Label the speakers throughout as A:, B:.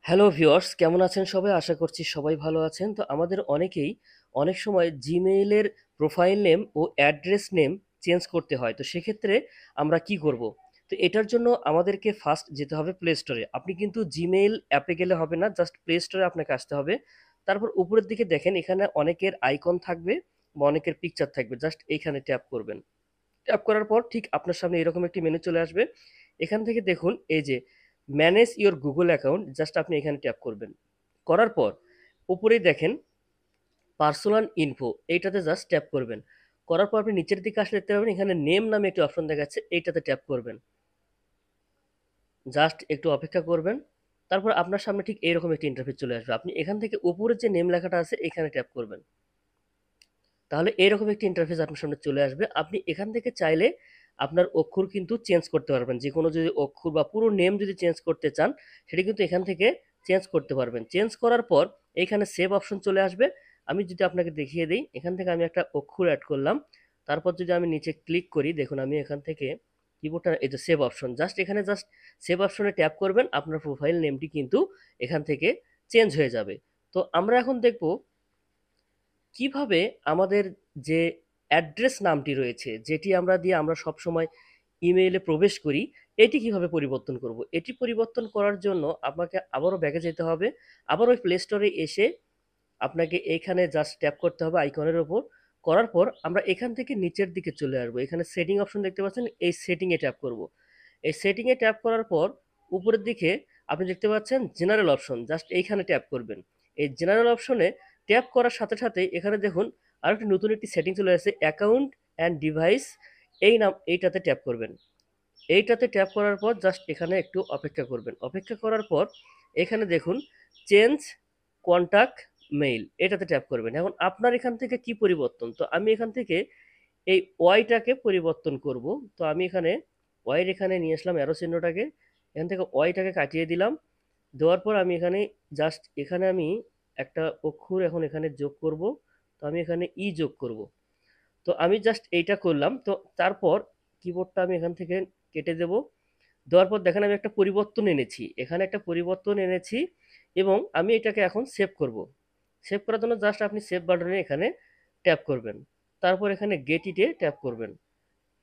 A: Hello viewers, কেমন আছেন সবাই? আশা করছি সবাই ভালো আছেন। তো আমাদের অনেকেই অনেক সময় জিমেইলের প্রোফাইল নেম ও অ্যাড্রেস নেম চেঞ্জ করতে হয়। তো সেক্ষেত্রে আমরা কি করব? তো এটার জন্য আমাদেরকে ফার্স্ট যেতে হবে প্লে স্টোরে। আপনি কিন্তু জিমেইল অ্যাপে গেলে হবে না, জাস্ট প্লে স্টোরে আপনাকে আসতে হবে। তারপর উপরের দিকে দেখেন এখানে অনেকের আইকন থাকবে বা অনেকের পিকচার থাকবে, জাস্ট এইখানে ট্যাপ করবেন। ট্যাপ করার পর ঠিক আপনার সামনে এরকম একটি মেনু চলে আসবে। এখান থেকে দেখুন এই যে manage your Google account, just আপনি এখানে ট্যাপ করবেন। করার পর উপরেই দেখেন পার্সোনাল ইনফো, এইটাতে জাস্ট ট্যাপ করবেন। করার পর আপনি নিচের দিকে আসলে দেখতে পাবেন এখানে নেম নামে একটি অপশন দেখাচ্ছে, এইটাতে ট্যাপ করবেন। জাস্ট একটু অপেক্ষা করবেন। তারপর আপনার সামনে ঠিক এইরকম একটি ইন্টারফেস চলে আসবে। আপনি এখান থেকে উপরে যে নেম লেখাটা আছে এখানে ট্যাপ করবেন। তাহলে এরকম একটি ইন্টারফেস আপনার সামনে চলে আসবে। আপনি এখান থেকে চাইলে আপনার অক্ষর কিন্তু চেঞ্জ করতে পারবেন। যে কোনো যদি অক্ষর বা পুরো নেম যদি চেঞ্জ করতে চান, সেটা কিন্তু এখান থেকে চেঞ্জ করতে পারবেন। চেঞ্জ করার পর এইখানে সেভ অপশন চলে আসবে। আমি যদি আপনাকে দেখিয়ে দিই, এখান থেকে আমি একটা অক্ষর অ্যাড করলাম। তারপর যদি আমি নিচে ক্লিক করি, দেখুন আমি এখান থেকে কিবোর্ডটা এই যে সেভ অপশন, জাস্ট এখানে জাস্ট সেভ অপশনে ট্যাপ করবেন। আপনার প্রোফাইল নেমটি কিন্তু এখান থেকে চেঞ্জ হয়ে যাবে। তো আমরা এখন দেখব কিভাবে আমাদের যে অ্যাড্রেস নামটি রয়েছে, যেটি আমরা দিয়ে আমরা সবসময় ইমেইলে প্রবেশ করি, এটি কিভাবে পরিবর্তন করব। এটি পরিবর্তন করার জন্য আপনাকে আবারও ব্যাকে যেতে হবে। আবার ওই প্লে স্টোরে এসে আপনাকে এইখানে জাস্ট ট্যাপ করতে হবে আইকনের ওপর। করার পর আমরা এখান থেকে নিচের দিকে চলে আসবো। এখানে সেটিং অপশন দেখতে পাচ্ছেন, এই সেটিংয়ে ট্যাপ করব। এই সেটিংয়ে ট্যাপ করার পর উপরের দিকে আপনি দেখতে পাচ্ছেন জেনারেল অপশন, জাস্ট এইখানে ট্যাপ করবেন। এই জেনারেল অপশনে ট্যাপ করার সাথে সাথে এখানে দেখুন আরেকটি নতুন একটি সেটিং চলে আসছে, অ্যাকাউন্ট অ্যান্ড ডিভাইস। এইটাতে ট্যাপ করবেন। এইটাতে ট্যাপ করার পর জাস্ট এখানে একটু অপেক্ষা করবেন। অপেক্ষা করার পর এখানে দেখুন চেঞ্জ কন্টাক্ট মেইল, এটাতে ট্যাপ করবেন। এখন আপনার এখান থেকে কি পরিবর্তন? তো আমি এখান থেকে এই ওয়াইটাকে পরিবর্তন করব। তো আমি এখানে ওয়াইয়ের এখানে নিয়ে আসলাম অ্যারো চিহ্নটাকে। এখান থেকে ওয়াইটাকে কাটিয়ে দিলাম। দেওয়ার পর আমি এখানে জাস্ট এখানে আমি একটা অক্ষর এখন এখানে যোগ করব। তো আমি এখানে ই যোগ করব। তো আমি জাস্ট এইটা করলাম। তো তারপর কিবোর্ডটা আমি এখান থেকে কেটে দেব। দেওয়ার পর দেখেন আমি একটা পরিবর্তন এনেছি, এখানে একটা পরিবর্তন এনেছি এবং আমি এটাকে এখন সেভ করব। সেভ করার জন্য জাস্ট আপনি সেভ বাটনে এখানে ট্যাপ করবেন। তারপর এখানে গেট ইটে ট্যাপ করবেন।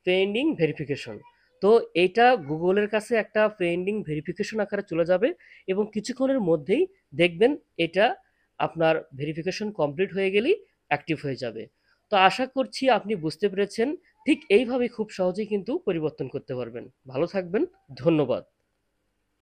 A: Pending verification. তো এইটা গুগলের কাছে একটা পেন্ডিং ভেরিফিকেশন আকারে চলে যাবে এবং কিছুক্ষণের মধ্যেই দেখবেন এটা আপনার ভেরিফিকেশন কমপ্লিট হয়ে গেলেই অ্যাক্টিভ হয়ে যাবে। তো আশা করছি আপনি বুঝতে পেরেছেন। ঠিক এইভাবে খুব সহজেই কিন্তু পরিবর্তন করতে পারবেন। ভালো থাকবেন। ধন্যবাদ।